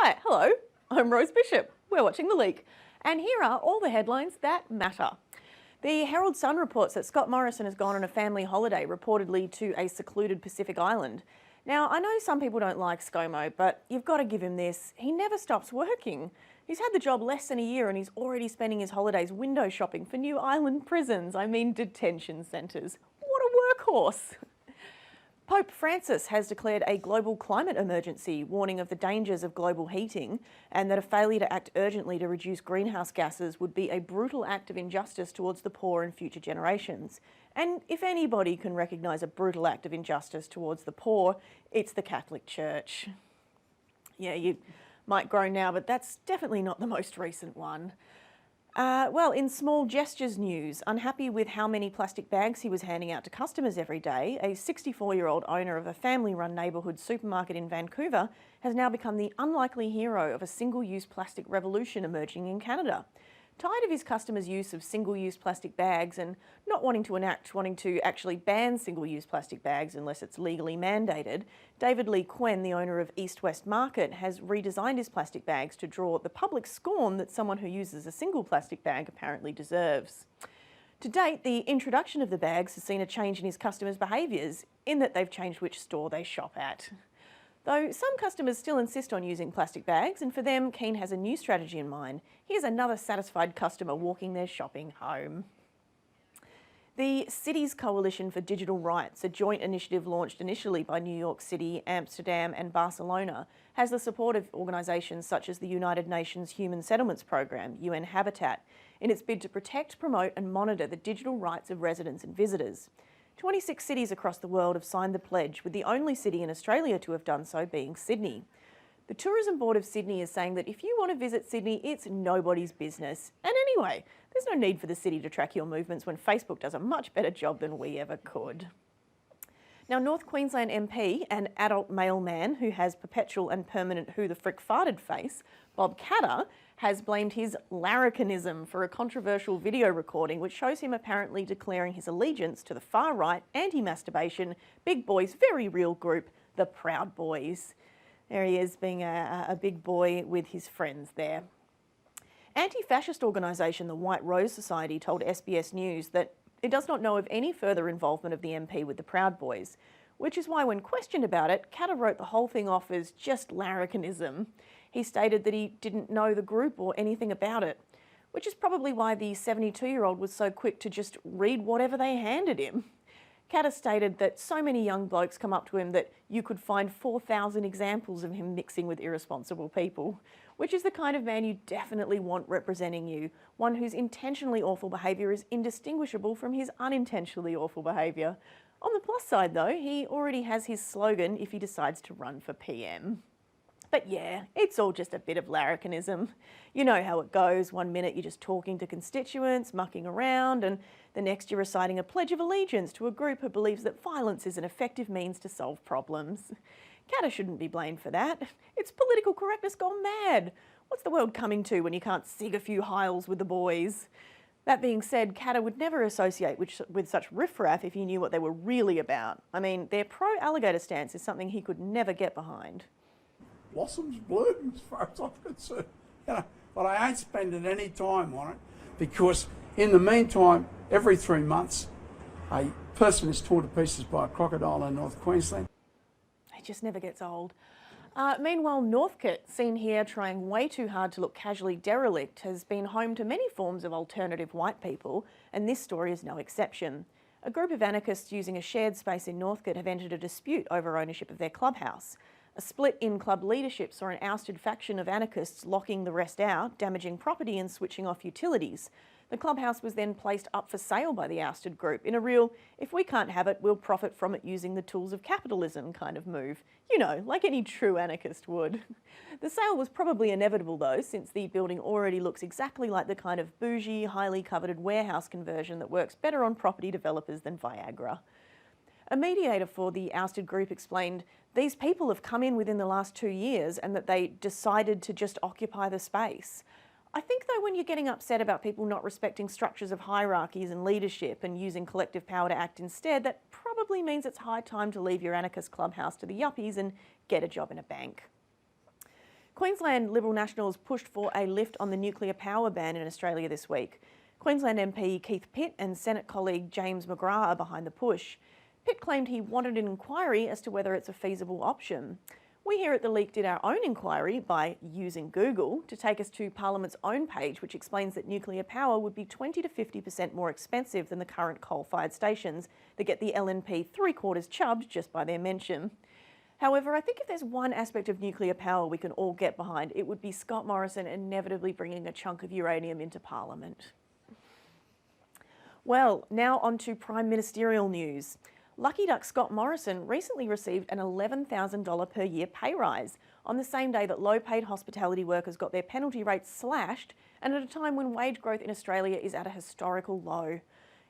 Hi, hello, I'm Rose Bishop. We're watching The Leak, and here are all the headlines that matter. The Herald Sun reports that Scott Morrison has gone on a family holiday, reportedly to a secluded Pacific island. Now, I know some people don't like ScoMo, but you've got to give him this. He never stops working. He's had the job less than a year and he's already spending his holidays window shopping for new island prisons, detention centres. What a workhorse! Pope Francis has declared a global climate emergency, warning of the dangers of global heating and that a failure to act urgently to reduce greenhouse gases would be a brutal act of injustice towards the poor and future generations. And if anybody can recognise a brutal act of injustice towards the poor, it's the Catholic Church. Yeah, you might groan now, but that's definitely not the most recent one. Well, in small gestures news, unhappy with how many plastic bags he was handing out to customers every day, a 64-year-old owner of a family-run neighbourhood supermarket in Vancouver has now become the unlikely hero of a single-use plastic revolution emerging in Canada. Tired of his customers' use of single-use plastic bags and not wanting to actually ban single-use plastic bags unless it's legally mandated, David Lee Quen, the owner of East West Market, has redesigned his plastic bags to draw the public scorn that someone who uses a single plastic bag apparently deserves. To date, the introduction of the bags has seen a change in his customers' behaviours, in that they've changed which store they shop at. Though some customers still insist on using plastic bags, and for them, Keen has a new strategy in mind. Here's another satisfied customer walking their shopping home. The Cities Coalition for Digital Rights, a joint initiative launched initially by New York City, Amsterdam and Barcelona, has the support of organisations such as the United Nations Human Settlements Programme, UN Habitat, in its bid to protect, promote and monitor the digital rights of residents and visitors. 26 cities across the world have signed the pledge, with the only city in Australia to have done so being Sydney. The Tourism Board of Sydney is saying that if you want to visit Sydney, it's nobody's business. And anyway, there's no need for the city to track your movements when Facebook does a much better job than we ever could. Now, North Queensland MP, an adult male man who has perpetual and permanent who the frick farted face, Bob Katter, has blamed his larrikinism for a controversial video recording which shows him apparently declaring his allegiance to the far-right, anti-masturbation, big boys, very real group, the Proud Boys. There he is, being a big boy with his friends there. Anti-fascist organisation the White Rose Society told SBS News that it does not know of any further involvement of the MP with the Proud Boys, which is why when questioned about it, Katter wrote the whole thing off as just larrikinism. He stated that he didn't know the group or anything about it, which is probably why the 72-year-old was so quick to just read whatever they handed him. Katter stated that so many young blokes come up to him that you could find 4,000 examples of him mixing with irresponsible people, which is the kind of man you definitely want representing you, one whose intentionally awful behaviour is indistinguishable from his unintentionally awful behaviour. On the plus side though, he already has his slogan if he decides to run for PM. But yeah, it's all just a bit of larrikinism. You know how it goes. One minute you're just talking to constituents, mucking around, and the next you're reciting a pledge of allegiance to a group who believes that violence is an effective means to solve problems. Katter shouldn't be blamed for that. It's political correctness gone mad. What's the world coming to when you can't sig a few hiles with the boys? That being said, Katter would never associate with such riffraff if he knew what they were really about. I mean, their pro-alligator stance is something he could never get behind. Blossoms bloom as far as I'm concerned, but I ain't spending any time on it because in the meantime, every 3 months, a person is torn to pieces by a crocodile in North Queensland. It just never gets old. Meanwhile, Northcote, seen here trying way too hard to look casually derelict, has been home to many forms of alternative white people, and this story is no exception. A group of anarchists using a shared space in Northcote have entered a dispute over ownership of their clubhouse. A split in club leadership saw an ousted faction of anarchists locking the rest out, damaging property and switching off utilities. The clubhouse was then placed up for sale by the ousted group in a real, if we can't have it, we'll profit from it using the tools of capitalism kind of move. You know, like any true anarchist would. The sale was probably inevitable though, since the building already looks exactly like the kind of bougie, highly coveted warehouse conversion that works better on property developers than Viagra. A mediator for the ousted group explained these people have come in within the last 2 years and that they decided to just occupy the space. I think though when you're getting upset about people not respecting structures of hierarchies and leadership and using collective power to act instead, that probably means it's high time to leave your anarchist clubhouse to the yuppies and get a job in a bank. Queensland Liberal Nationals pushed for a lift on the nuclear power ban in Australia this week. Queensland MP Keith Pitt and Senate colleague James McGrath are behind the push. Pitt claimed he wanted an inquiry as to whether it's a feasible option. We here at The Leak did our own inquiry by using Google to take us to Parliament's own page, which explains that nuclear power would be 20 to 50% more expensive than the current coal-fired stations that get the LNP three-quarters chubbed just by their mention. However, I think if there's one aspect of nuclear power we can all get behind, it would be Scott Morrison inevitably bringing a chunk of uranium into Parliament. Well, now on to Prime Ministerial news. Lucky Duck Scott Morrison recently received an $11,000 per year pay rise on the same day that low-paid hospitality workers got their penalty rates slashed and at a time when wage growth in Australia is at a historical low.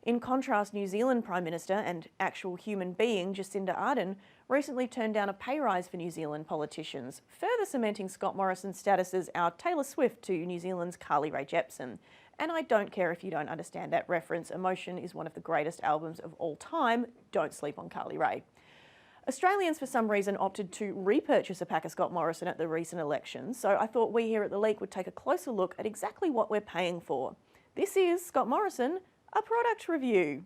In contrast, New Zealand Prime Minister and actual human being Jacinda Ardern recently turned down a pay rise for New Zealand politicians, further cementing Scott Morrison's status as our Taylor Swift to New Zealand's Carly Rae Jepsen. And I don't care if you don't understand that reference. Emotion is one of the greatest albums of all time. Don't sleep on Carly Rae. Australians, for some reason, opted to repurchase a pack of Scott Morrison at the recent elections, so I thought we here at The Leak would take a closer look at exactly what we're paying for. This is Scott Morrison, a product review.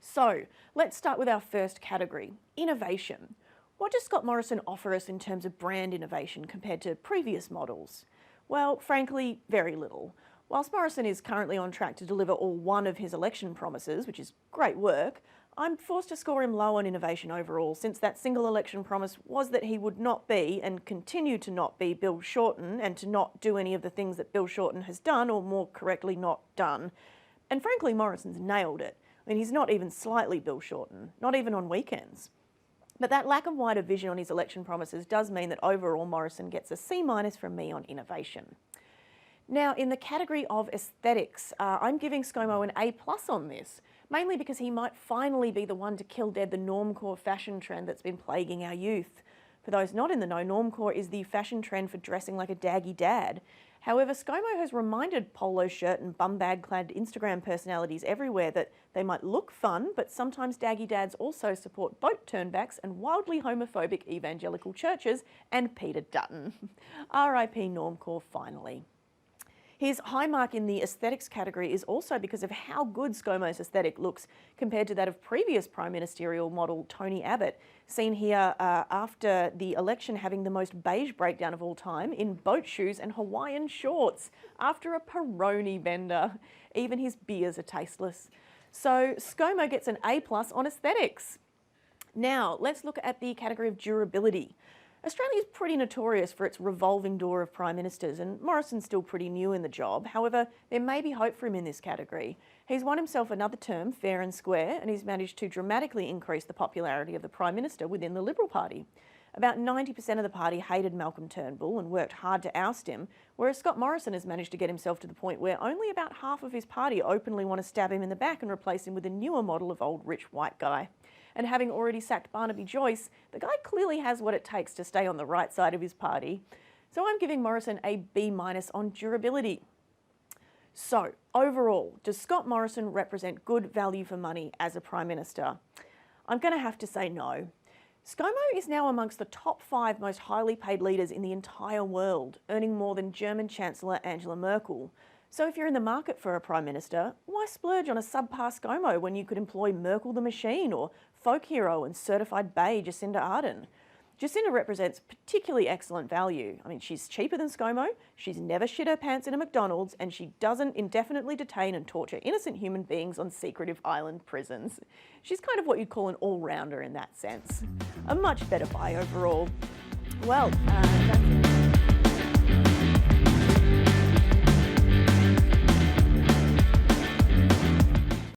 So, let's start with our first category, innovation. What does Scott Morrison offer us in terms of brand innovation compared to previous models? Well, frankly, very little. Whilst Morrison is currently on track to deliver all one of his election promises, which is great work, I'm forced to score him low on innovation overall, since that single election promise was that he would not be, and continue to not be, Bill Shorten, and to not do any of the things that Bill Shorten has done, or more correctly, not done. And frankly, Morrison's nailed it. I mean, he's not even slightly Bill Shorten, not even on weekends. But that lack of wider vision on his election promises does mean that overall Morrison gets a C- from me on innovation. Now, in the category of aesthetics, I'm giving ScoMo an A+ on this, mainly because he might finally be the one to kill dead the normcore fashion trend that's been plaguing our youth. For those not in the know, normcore is the fashion trend for dressing like a daggy dad. However, ScoMo has reminded polo shirt and bum bag-clad Instagram personalities everywhere that they might look fun, but sometimes daggy dads also support boat turnbacks and wildly homophobic evangelical churches and Peter Dutton. R.I.P. normcore finally. His high mark in the aesthetics category is also because of how good ScoMo's aesthetic looks compared to that of previous Prime Ministerial model Tony Abbott, seen here after the election having the most beige breakdown of all time in boat shoes and Hawaiian shorts after a Peroni bender. Even his beers are tasteless. So ScoMo gets an A+ on aesthetics. Now, let's look at the category of durability. Australia is pretty notorious for its revolving door of Prime Ministers, and Morrison's still pretty new in the job. However, there may be hope for him in this category. He's won himself another term, fair and square, and he's managed to dramatically increase the popularity of the Prime Minister within the Liberal Party. About 90% of the party hated Malcolm Turnbull and worked hard to oust him, whereas Scott Morrison has managed to get himself to the point where only about half of his party openly want to stab him in the back and replace him with a newer model of old rich white guy. And having already sacked Barnaby Joyce, the guy clearly has what it takes to stay on the right side of his party. So I'm giving Morrison a B- on durability. So, overall, does Scott Morrison represent good value for money as a Prime Minister? I'm going to have to say no. ScoMo is now amongst the top 5 most highly paid leaders in the entire world, earning more than German Chancellor Angela Merkel. So if you're in the market for a Prime Minister, why splurge on a subpar ScoMo when you could employ Merkel the Machine or folk hero and certified bae Jacinda Ardern? Jacinda represents particularly excellent value. I mean, she's cheaper than ScoMo, she's never shit her pants in a McDonald's, and she doesn't indefinitely detain and torture innocent human beings on secretive island prisons. She's kind of what you'd call an all-rounder in that sense. A much better buy overall. Well, that's it.